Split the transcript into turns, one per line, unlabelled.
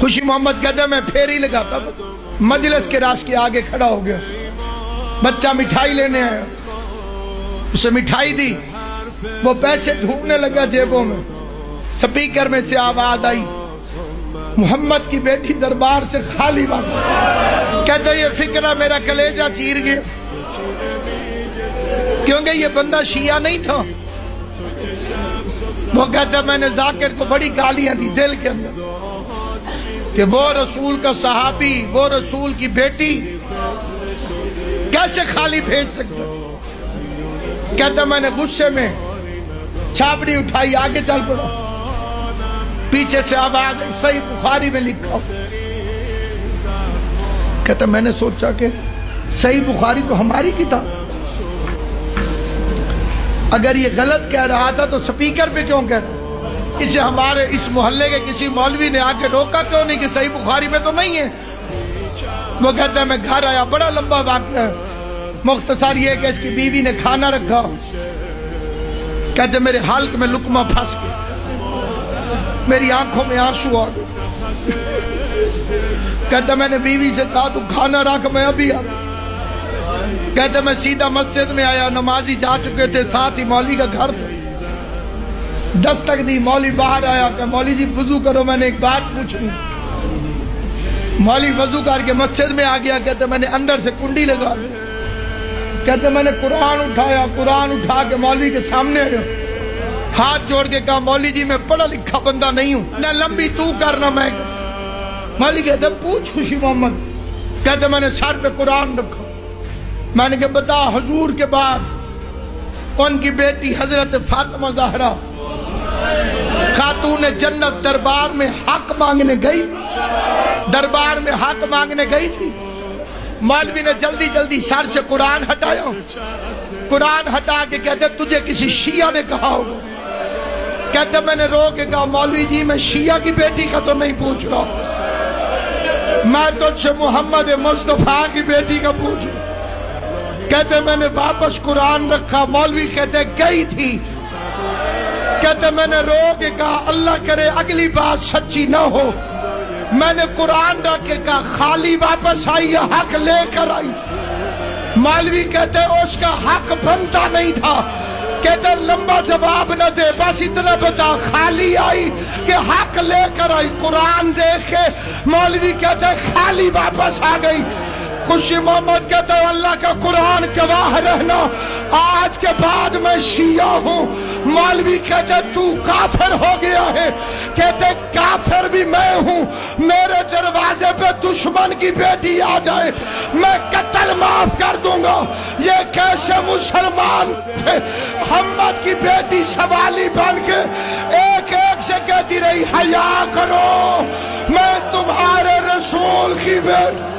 خوشی محمد کہتا ہے میں پھیری لگاتا تھا، مجلس کے راس کے آگے کھڑا ہو گیا، بچہ مٹھائی لینے آیا، اسے مٹھائی دی، وہ پیسے ڈھونڈنے لگا جیبوں میں، سپیکر میں سے آواز آئی محمد کی بیٹی دربار سے خالی واپس۔ کہتا ہے یہ فکرہ میرا کلیجہ چیر گیا، کیونکہ یہ بندہ شیعہ نہیں تھا۔ وہ کہتا ہے میں نے ذاکر کو بڑی گالیاں دی دل کے اندر کہ وہ رسول کا صحابی، وہ رسول کی بیٹی کیسے خالی بھیج سکتا۔ کہتا ہے میں نے غصے میں چھاپڑی اٹھائی، آگے چل پڑا، پیچھے سے آواز صحیح بخاری میں لکھا۔ کہتا ہے میں نے سوچا کہ صحیح بخاری تو ہماری کتاب، اگر یہ غلط کہہ رہا تھا تو سپیکر پہ کیوں کہتا؟ اسے ہمارے اس محلے کے کسی مولوی نے آ کے روکا کیوں نہیں کہ صحیح بخاری میں تو نہیں ہے؟ وہ کہتا ہے میں گھر آیا، بڑا لمبا واقعہ ہے، مختصر یہ کہ اس کی بیوی نے کھانا رکھا، کہتے میرے حلق میں لقمہ پھنس گیا، میری آنکھوں میں آنسو آ گئے۔ کہتا میں نے بیوی سے کہا تو کھانا رکھ، میں ابھی آ گیا۔ کہتے میں سیدھا مسجد میں آیا، نمازی جا چکے تھے، ساتھ ہی مولوی کا گھر تھا، دستک دی، مولوی باہر آیا کہ مولوی جی وضو کرو، میں نے ایک بات پوچھنی۔ مولوی وضو کر کے مسجد میں آ گیا، کہتے میں نے اندر سے کنڈی لگا دی، کہتے میں نے قرآن اٹھایا، قرآن اٹھا کے مولوی کے سامنے آیا، ہاتھ جوڑ کے کہا مولوی جی میں پڑھا لکھا بندہ نہیں ہوں، نہ لمبی تو کرنا میں۔ مولوی کہتے پوچھ خوشی محمد۔ کہتے میں نے سر پہ قرآن رکھا، میں نے کہا بتا حضور کے بعد ان کی بیٹی حضرت فاطمہ زہرا خاتون جنت دربار میں حق مانگنے گئی، دربار میں حق مانگنے گئی تھی۔ مولوی نے جلدی جلدی سر سے قرآن ہٹایا، قرآن ہٹا کے کہتے تجھے کسی شیعہ نے کہا ہوگا۔ کہتے میں نے رو کے کہا مولوی جی میں شیعہ کی بیٹی کا تو نہیں پوچھ رہا، میں تجھ سے محمد مصطفیٰ کی بیٹی کا پوچھ رہا۔ کہتے میں نے واپس قرآن رکھا، مولوی کہتے گئی تھی۔ کہتے میں نے رو کے کہا اللہ کرے اگلی بات سچی نہ ہو، میں نے قرآن رکھ کے کہا خالی واپس آئی یا حق لے کر آئی؟ مولوی کہتے اس کا حق بنتا نہیں تھا۔ کہتے لمبا جواب نہ دے، بس اتنا بتا خالی آئی کہ حق لے کر آئی؟ قرآن دیکھ کے مولوی کہتے خالی واپس آ گئی۔ خوشی محمد کہتا ہے اللہ کا قرآن گواہ رہنا، آج کے بعد میں شیعہ ہوں۔ مولوی کہتے تو کافر ہو گیا ہے، کہتے کافر بھی میں ہوں، میرے دروازے پہ دشمن کی بیٹی آ جائے میں قتل معاف کر دوں گا۔ یہ کیسے مسلمان تھے؟ محمد کی بیٹی سوالی بن کے ایک ایک سے کہتی رہی حیا کرو، میں تمہارے رسول کی بیٹی